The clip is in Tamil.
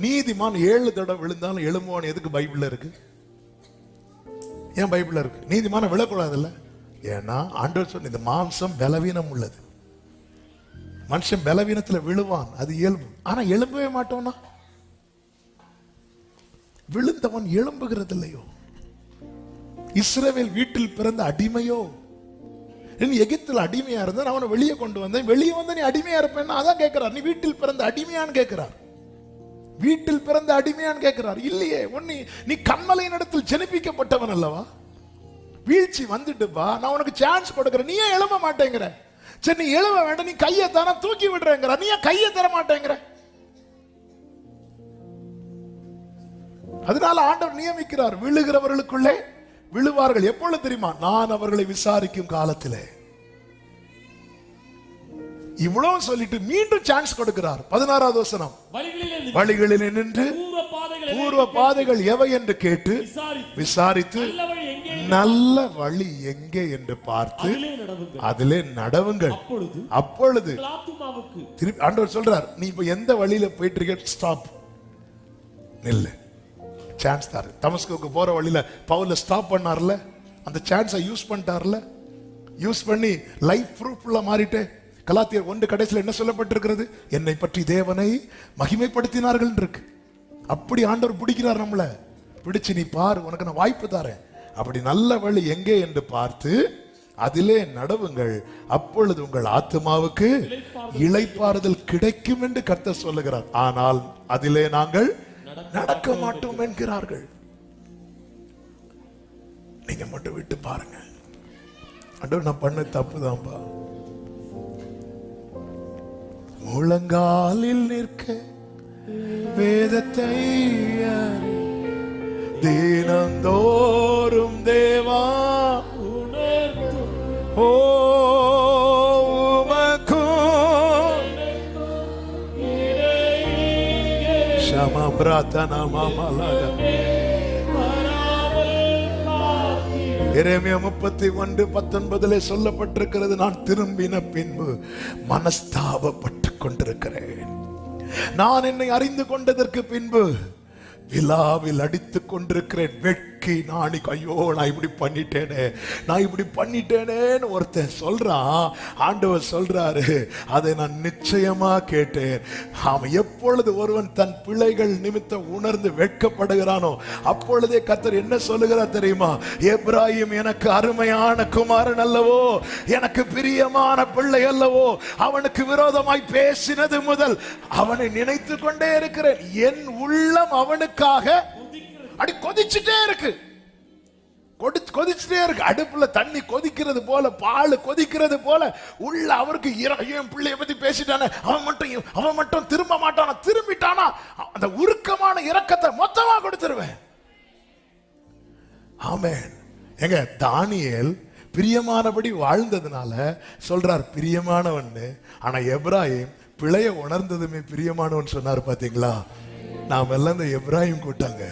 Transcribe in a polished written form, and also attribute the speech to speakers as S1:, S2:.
S1: நீதிமான் 7 தடவை விழுந்தாலும் எழும்புவான் எதுக்கு பைபிள்ல இருக்கு? ஏன் பைபிள்ல இருக்கு? நீதிமான விழக்கூடாதுல்ல. ஏன்னா ஆண்டவர் சொன்ன இந்த மாம்சம் பலவீனம் உள்ளது. மனுஷன் பலவீனத்துல விழுவான், அது இயல்பு. ஆனா எழும்பவே மாட்டோம்னா விழுந்தவன் எழும்புகிறது இல்லையோ. இஸ்ரவேல் வீட்டில் பிறந்த அடிமையோ, நீ எகிப்தில் அடிமையா இருந்த அவனை வெளியே கொண்டு வந்தேன், வெளியே வந்து நீ அடிமையா இருப்பேன்னா அதான் கேட்கிறார். நீ வீட்டில் பிறந்த அடிமையான்னு கேட்கிறார். வீட்டில் பிறந்த அடிமையான்னு கேட்கிறார். இல்லையே, நீ கண்மலையின் இடத்தில் ஜெனிப்பிக்கப்பட்டவன் அல்லவா? வீழ்ச்சி வந்துட்டுப்பா, நான் உனக்கு சான்ஸ் கொடுக்கிறேன், நீ ஏன் எழும்ப மாட்டேங்கிற? சரி நீ எழுவ வேண்டாம், நீ கையை தானே தூக்கி விடுறேங்கிற, நீ ஏன் கையை தர மாட்டேங்கிற? அதனால ஆண்டவர் நியமிக்கிறார், விழுகிறவர்களுக்குள்ளே விழுவார்கள். எப்பொழுது தெரியுமா? நான் அவர்களை விசாரிக்கும் காலத்திலே. இவ்வளவு சொல்லிட்டு மீண்டும் சான்ஸ் கொடுக்கிறார். 16வது வசனம், வழிகளில் நின்று பூர்வ பாதைகள் எவை என்று கேட்டு விசாரித்து நல்ல வழி எங்கே என்று பார்த்து அதிலே நடவுங்கள். அப்பொழுது திருப்பி ஆண்டவர் சொல்றார், நீ இப்ப எந்த வழியில போயிட்டு இருக்க, ஸ்டாப், நில்லு, சான்ஸ் தாரு. தமஸ்குக்கு போற வழியில பவுல ஸ்டாப் பண்ணார்ல, அந்த சான்ஸை யூஸ் பண்ணிட்டார்ல. யூஸ் பண்ணி லைஃப் ப்ரூஃப்ல மாறிட்டு கலாத்தியர் 1 கடைசியில் என்ன சொல்லப்பட்டிருக்கிறது? என்னை பற்றி தேவனை மகிமைப்படுத்தினார்கள் இருக்கு. அப்படி ஆண்டவர் பிடிக்கிறார் நம்மள. பிடிச்சு நீ பாரு, உனக்கு நான் வாய்ப்பு தரேன், அப்படி நல்ல வழி எங்கே என்று பார்த்து அதிலே நடவுங்கள், அப்பொழுது உங்கள் ஆத்துமாவுக்கு இளைப்பாறுதல் கிடைக்கும் என்று கர்த்தர் சொல்லுகிறார். ஆனால் அதிலே நாங்கள் நடக்க மாட்டோம் என்கிறார்கள். நீங்க மட்டும் விட்டு பாருங்க, ஆண்டவர் நான் பண்ண தப்புதான்பா. முழங்காலில் நிற்க வேதத்தை தினந்தோறும் தேவா ஓ ஷமா பிரார்த்தனா மாமலக எரேமியா 31:19 சொல்லப்பட்டிருக்கிறது, நான் திரும்பின பின்பு மனஸ்தாபப்பட்டு கொண்டிருக்கிறேன். நான் என்னை அறிந்து கொண்டதற்கு பின்பு விழாவில் அடித்துக் கொண்டிருக்கிறேன். வெட்கி நான் ஐயோ நான் இப்படி பண்ணிட்டேனேன்னு ஒருத்தன் சொல்றான். ஆண்டவர் சொல்றாரு, அதை நான் நிச்சயமா கேட்டேன். அவன் எப்பொழுது ஒருவன் தன் பிள்ளைகள் நிமித்தம் உணர்ந்து வெட்கப்படுகிறானோ அப்பொழுதே கர்த்தர் என்ன சொல்லுகிறார் தெரியுமா? எப்ராயிம் எனக்கு அருமையான குமாரன் அல்லவோ, எனக்கு பிரியமான பிள்ளை அல்லவோ, அவனுக்கு விரோதமாய் பேசினது முதல் அவனை நினைத்து கொண்டே இருக்கிறேன். என் உள்ளம் அவனுக்கு அடி கொதிச்சுட்டே இருக்கு, கொதிச்சுட்டே இருக்கு. அடுப்புல தண்ணி கொதிக்கிறது போல, பால் கொதிக்கிறது போல உள்ள அவருக்கு என் பிள்ளைய பத்தி பேசிட்டானே, அவன் மட்டும் திரும்ப மாட்டானா, திரும்பிட்டானா அந்த உருக்கமான இரக்கத்தை மொத்தமா கொடுத்துருவேன். ஆமென். எங்க தானியேல் பிரியமானபடி வாழ்ந்ததுனால சொல்றார் பிரியமானவன். ஆனா எப்ராயிம் பிழைய உணர்ந்ததுமே பிரியமானவன் சொன்னார். பாத்தீங்களா? நாம எல்லாம் இந்த எப்ராயிம் கூட்டாங்க.